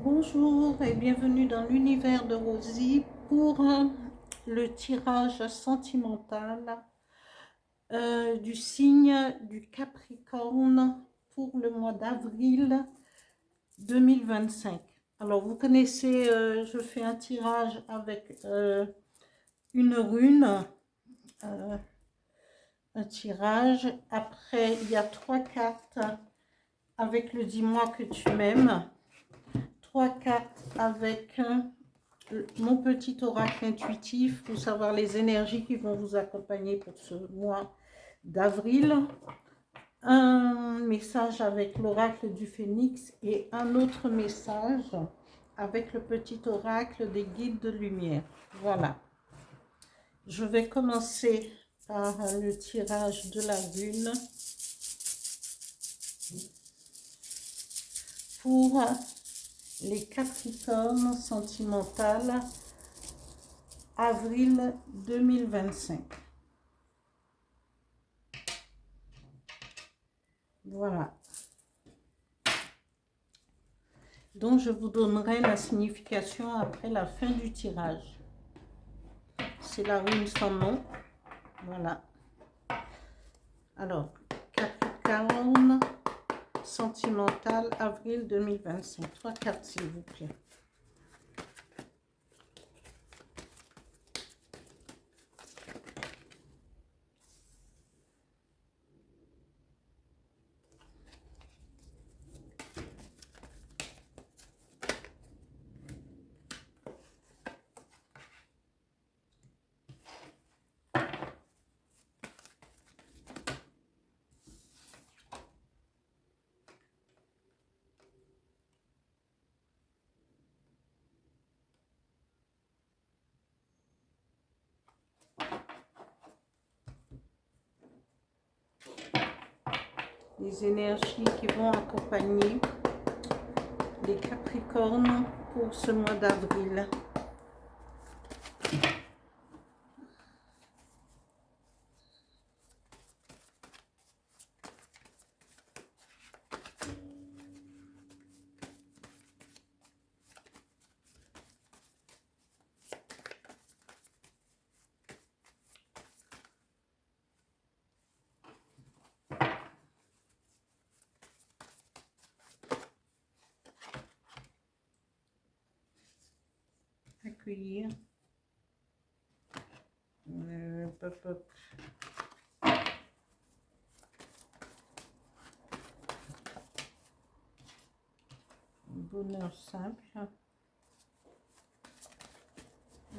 Bonjour et bienvenue dans l'univers de Rosie pour le tirage sentimental du signe du Capricorne pour le mois d'avril 2025. Alors vous connaissez, je fais un tirage avec une rune, un tirage. Après il y a 3 cartes avec le dis-moi que tu m'aimes. 3 cartes avec mon petit oracle intuitif pour savoir les énergies qui vont vous accompagner pour ce mois d'avril. Un message avec l'oracle du phénix et un autre message avec le petit oracle des guides de lumière. Voilà. Je vais commencer par le tirage de la lune pour les Capricornes sentimentales, avril 2025. Voilà. Donc, je vous donnerai la signification après la fin du tirage. C'est la rune sans nom. Voilà. Alors, Capricorne sentimental, avril 2025. 3 cartes, s'il vous plaît. Les énergies qui vont accompagner les Capricornes pour ce mois d'avril. Accueillir. Bonheur simple.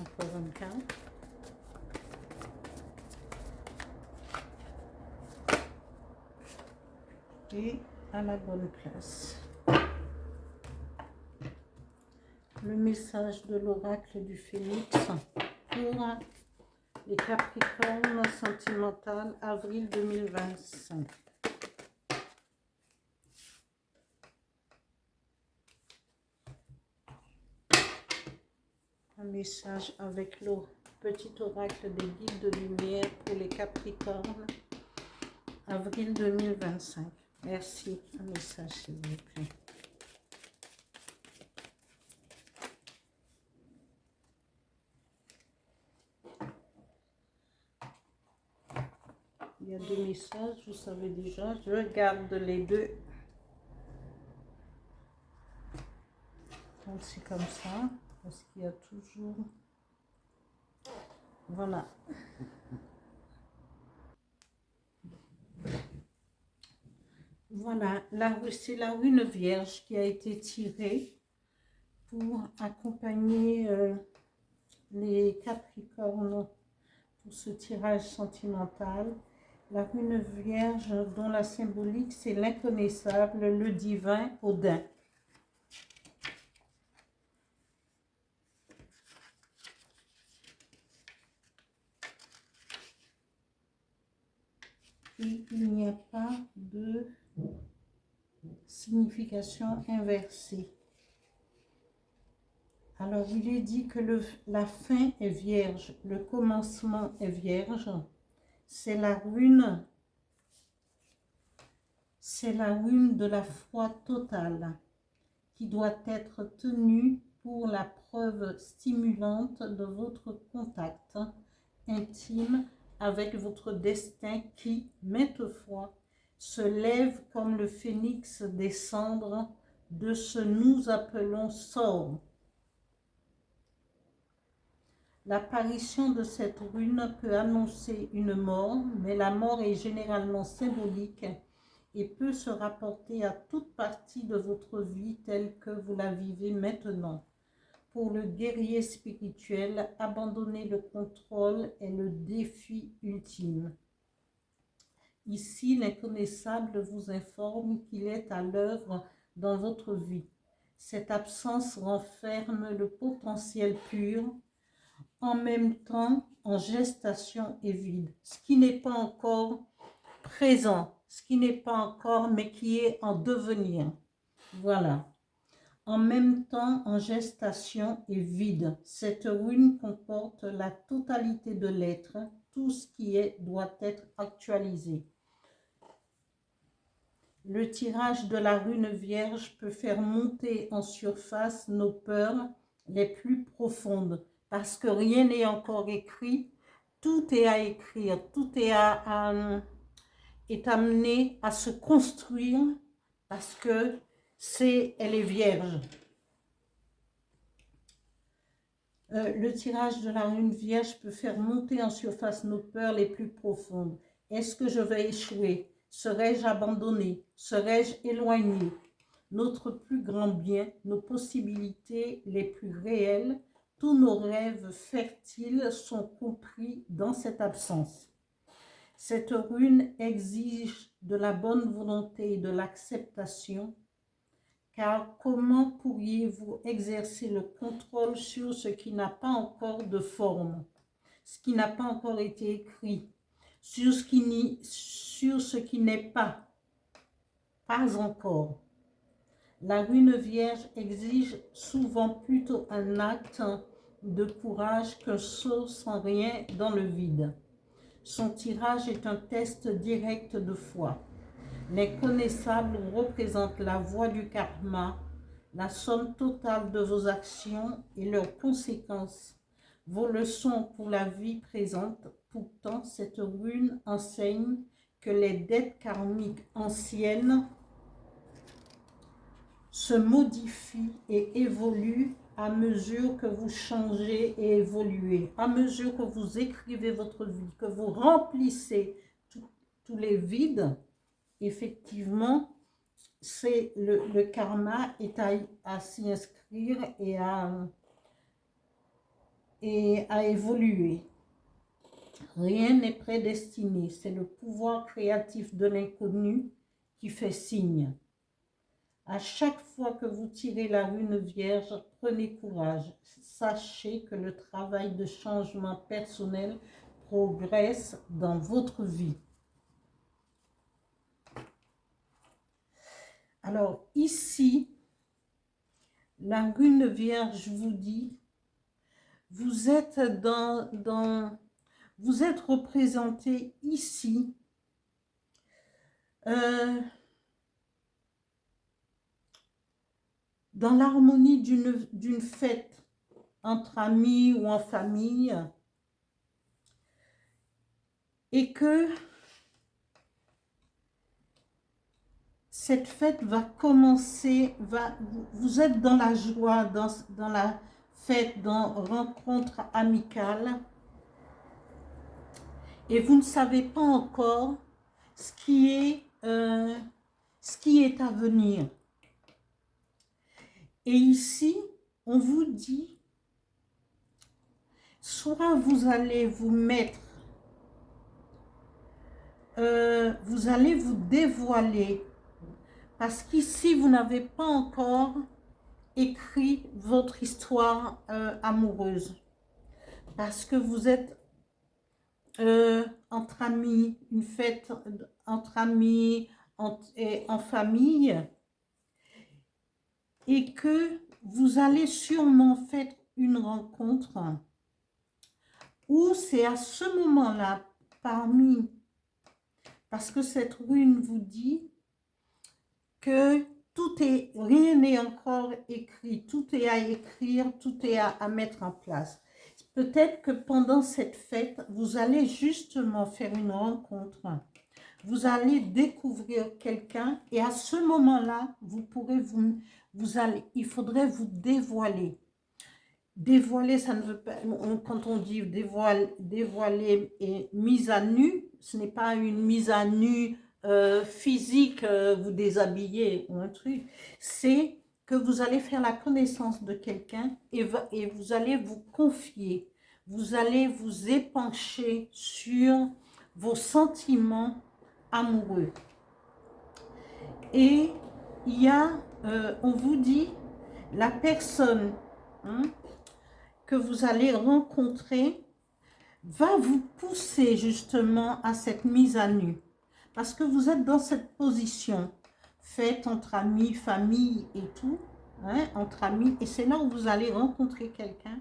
Encore une carte. Et à la bonne place. Le message de l'oracle du phénix pour les Capricornes sentimentales, avril 2025. Un message avec le petit oracle des guides de lumière pour les Capricornes, avril 2025. Merci. Un message, s'il vous plaît. Il y a 2 messages, vous savez déjà. Je garde les 2. Donc c'est comme ça, parce qu'il y a toujours... Voilà. Voilà, c'est la rune vierge qui a été tirée pour accompagner les Capricornes pour ce tirage sentimental. La rune vierge dont la symbolique c'est l'inconnaissable, le divin, Odin. Et il n'y a pas de signification inversée. Alors, il est dit que la fin est vierge, le commencement est vierge. C'est la rune de la foi totale. qui doit être tenu pour la preuve stimulante de votre contact intime avec votre destin qui, maintes fois, se lève comme le phénix des cendres de ce nous appelons sort. L'apparition de cette rune peut annoncer une mort, mais la mort est généralement symbolique et peut se rapporter à toute partie de votre vie telle que vous la vivez maintenant. Pour le guerrier spirituel, abandonner le contrôle est le défi ultime. Ici, l'inconnaissable vous informe qu'il est à l'œuvre dans votre vie. Cette absence renferme le potentiel pur, en même temps en gestation et vide, ce qui n'est pas encore présent, ce qui n'est pas encore, mais qui est en devenir. Voilà. En même temps en gestation et vide. Cette rune comporte la totalité de l'être, tout ce qui est doit être actualisé. Le tirage de la rune vierge peut faire monter en surface nos peurs les plus profondes, parce que rien n'est encore écrit, tout est à écrire, tout est amené à se construire, parce que elle est vierge. Le tirage de la rune vierge peut faire monter en surface nos peurs les plus profondes. Est-ce que je vais échouer? Serais-je abandonné? Serais-je éloigné? Notre plus grand bien, nos possibilités les plus réelles, tous nos rêves fertiles sont compris dans cette absence. Cette rune exige de la bonne volonté et de l'acceptation, car comment pourriez-vous exercer le contrôle sur ce qui n'a pas encore de forme, ce qui n'a pas encore été écrit, sur ce qui n'est pas encore. La rune vierge exige souvent plutôt un acte de courage qu'un saut sans rien dans le vide. Son tirage est un test direct de foi. L'inconnaissable représente la voie du karma, la somme totale de vos actions et leurs conséquences, vos leçons pour la vie présente. Pourtant, cette rune enseigne que les dettes karmiques anciennes se modifient et évoluent à mesure que vous changez et évoluez, à mesure que vous écrivez votre vie, que vous remplissez tous les vides. Effectivement, c'est le karma est à s'y inscrire et à évoluer. Rien n'est prédestiné, c'est le pouvoir créatif de l'inconnu qui fait signe. À chaque fois que vous tirez la rune vierge, prenez courage. Sachez que le travail de changement personnel progresse dans votre vie. Alors ici, la rune vierge vous dit, vous êtes vous êtes représenté ici dans l'harmonie d'une fête entre amis ou en famille, et que cette fête va commencer, vous êtes dans la joie, dans la fête, dans rencontre amicale, et vous ne savez pas encore ce qui est à venir. Et ici, on vous dit, soit vous allez vous mettre, vous allez vous dévoiler, parce qu'ici, vous n'avez pas encore écrit votre histoire amoureuse. Parce que vous êtes entre amis, une fête entre amis et en famille, et que vous allez sûrement faire une rencontre où c'est à ce moment-là, parce que cette rune vous dit que rien n'est encore écrit, tout est à écrire, tout est à mettre en place. Peut-être que pendant cette fête, vous allez justement faire une rencontre. Vous allez découvrir quelqu'un et à ce moment-là, vous pourrez il faudrait vous dévoiler. Dévoiler, ça ne veut pas, quand on dit dévoiler et mise à nu, ce n'est pas une mise à nu physique, vous déshabiller ou un truc, c'est que vous allez faire la connaissance de quelqu'un et vous allez vous confier, vous allez vous épancher sur vos sentiments amoureux. Et il y a, on vous dit, la personne que vous allez rencontrer va vous pousser justement à cette mise à nu. Parce que vous êtes dans cette position, faite entre amis, famille et tout, entre amis, et c'est là où vous allez rencontrer quelqu'un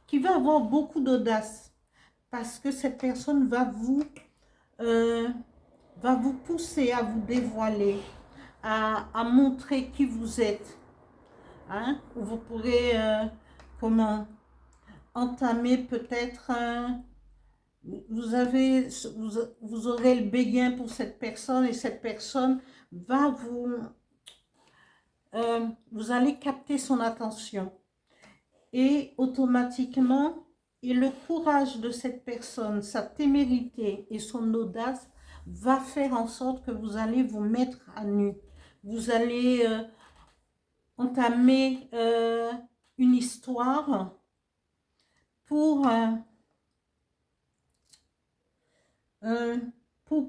qui va avoir beaucoup d'audace, parce que cette personne va vous pousser à vous dévoiler, à montrer qui vous êtes. Vous pourrez, entamer peut-être vous aurez le béguin pour cette personne et cette personne va vous allez capter son attention et automatiquement, et le courage de cette personne, sa témérité et son audace va faire en sorte que vous allez vous mettre à nu. Vous allez entamer une histoire pour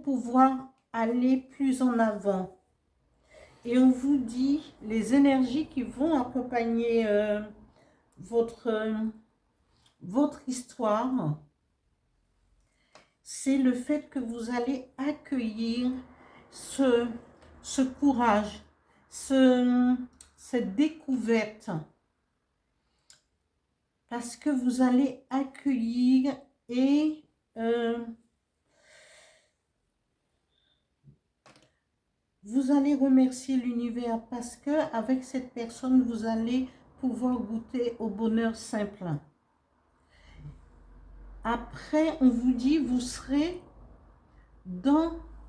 pouvoir aller plus en avant. Et on vous dit les énergies qui vont accompagner votre histoire. C'est le fait que vous allez accueillir ce courage, cette découverte. Parce que vous allez accueillir et vous allez remercier l'univers parce que avec cette personne, vous allez pouvoir goûter au bonheur simple. Après, on vous dit, vous serez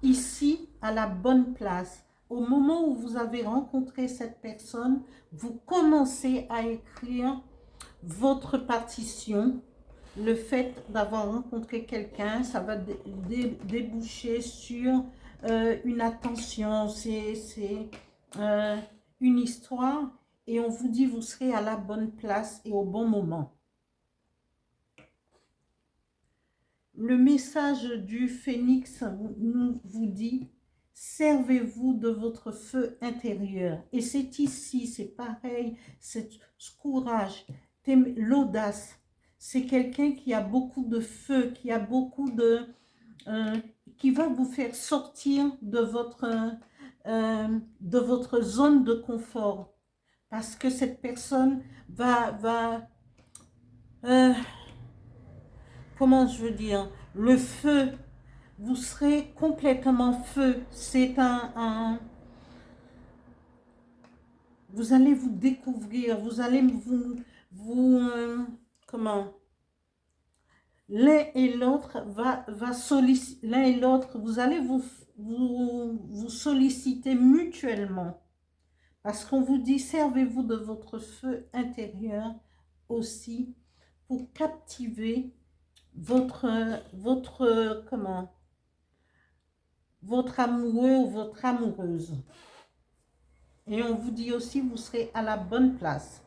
ici à la bonne place. Au moment où vous avez rencontré cette personne, vous commencez à écrire votre partition. Le fait d'avoir rencontré quelqu'un, ça va déboucher sur une attention, c'est une histoire et on vous dit vous serez à la bonne place et au bon moment. Le message du phénix vous dit servez-vous de votre feu intérieur et c'est ici, c'est pareil, c'est ce courage, l'audace. C'est quelqu'un qui a beaucoup de feu, qui a beaucoup de qui va vous faire sortir de votre zone de confort. Parce que cette personne comment je veux dire, le feu, vous serez complètement feu. C'est vous allez vous découvrir, vous allez l'un et l'autre vous allez vous solliciter mutuellement. Parce qu'on vous dit, servez-vous de votre feu intérieur aussi pour captiver votre amoureux ou votre amoureuse. Et on vous dit aussi, vous serez à la bonne place.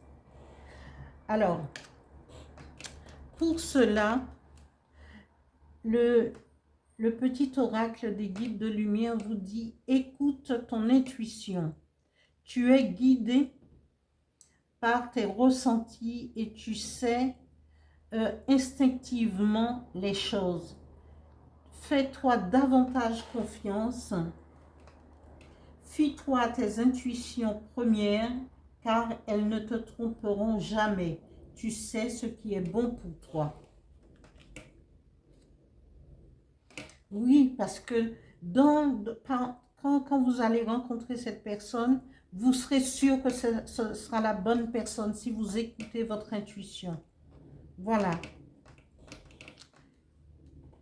Alors, pour cela, le petit oracle des guides de lumière vous dit, écoute ton intuition. Tu es guidé par tes ressentis et tu sais instinctivement les choses. Fais-toi davantage confiance. Fie-toi à tes intuitions premières, car elles ne te tromperont jamais. Tu sais ce qui est bon pour toi. Oui, parce que quand vous allez rencontrer cette personne, vous serez sûr que ce sera la bonne personne si vous écoutez votre intuition. Voilà.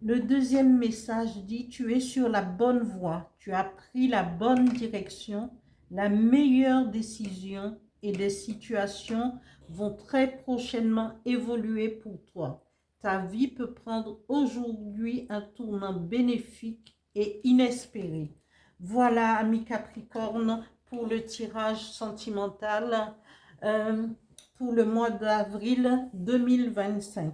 Le deuxième message dit, tu es sur la bonne voie, tu as pris la bonne direction, la meilleure décision et des situations vont très prochainement évoluer pour toi. Ta vie peut prendre aujourd'hui un tournant bénéfique et inespéré. Voilà, amis Capricorne, pour le tirage sentimental pour le mois d'avril 2025.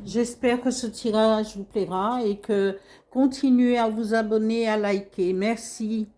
J'espère que ce tirage vous plaira et que continuez à vous abonner, à liker. Merci.